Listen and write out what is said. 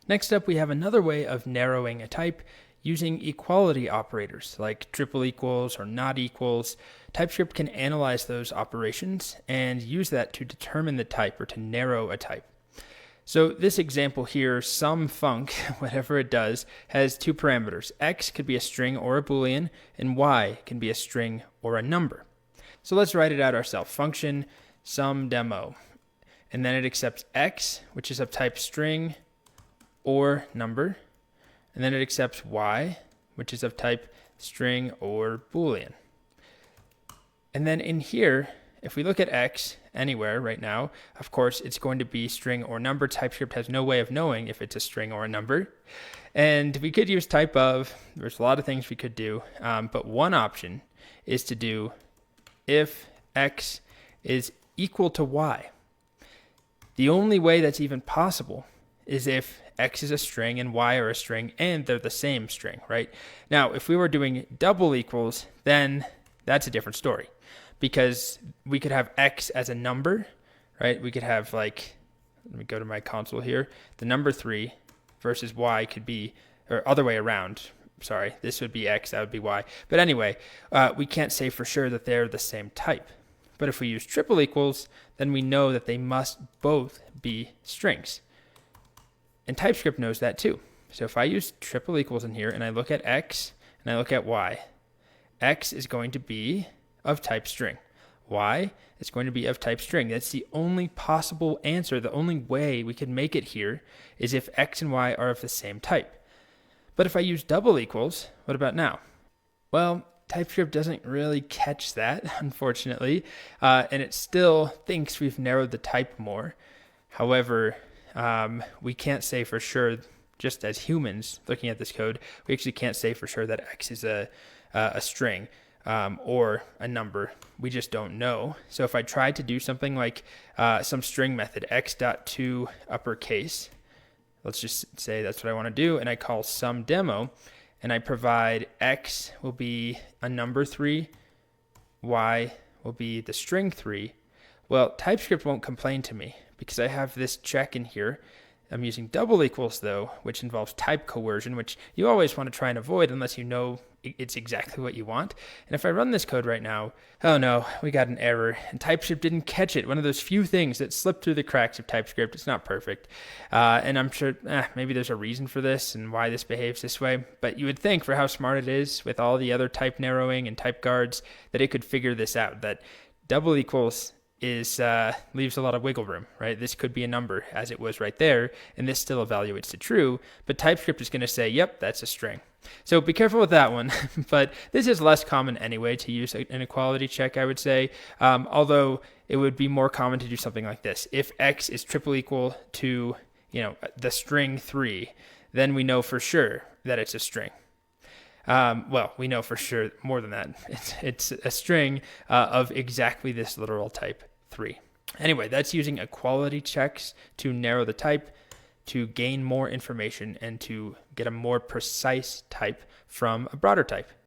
Next up, we have another way of narrowing a type using equality operators like triple equals or not equals. TypeScript can analyze those operations and use that to determine the type or to narrow a type. So this example here, sumfunc, whatever it does, has two parameters. X could be a string or a boolean, and y can be a string or a number. So let's write it out ourselves. Function sumDemo. And then it accepts x, which is of type string or number. And then it accepts y, which is of type string or boolean. And then in here, if we look at x anywhere right now, of course, it's going to be string or number. TypeScript has no way of knowing if it's a string or a number. And we could use type of. There's a lot of things we could do. But one option is to do if x is equal to y. The only way that's even possible is if x is a string and y are a string and they're the same string, right? Now, if we were doing double equals, then that's a different story because we could have x as a number, right? We could have let me go to my console here. The number 3 versus y could be, or other way around. Sorry, this would be x, that would be y. But anyway, we can't say for sure that they're the same type. But if we use triple equals, then we know that they must both be strings. And TypeScript knows that too. So if I use triple equals in here and I look at x and I look at y, x is going to be of type string. Y is going to be of type string. That's the only possible answer. The only way we can make it here is if x and y are of the same type. But if I use double equals, what about now? Well, TypeScript doesn't really catch that, unfortunately, and it still thinks we've narrowed the type more. However, we can't say for sure, just as humans looking at this code, we actually can't say for sure that x is a string or a number. We just don't know. So if I try to do something like some string method, x.to uppercase, let's just say that's what I want to do, and I call sumDemo, and I provide x will be a number 3, y will be the string 3. Well, TypeScript won't complain to me because I have this check in here. I'm using double equals though, which involves type coercion, which you always want to try and avoid unless you know it's exactly what you want. And if I run this code right now, oh no, we got an error and TypeScript didn't catch it. One of those few things that slipped through the cracks of TypeScript. It's not perfect. And I'm sure maybe there's a reason for this and why this behaves this way. But you would think for how smart it is with all the other type narrowing and type guards that it could figure this out, that double equals leaves a lot of wiggle room, right? This could be a number as it was right there, and this still evaluates to true, but TypeScript is going to say, yep, that's a string. So be careful with that one, but this is less common anyway to use an equality check, I would say, although it would be more common to do something like this. If x is triple equal to, the string 3, then we know for sure that it's a string. Well, we know for sure more than that. It's a string of exactly this literal type 3. Anyway, that's using equality checks to narrow the type, to gain more information, and to get a more precise type from a broader type.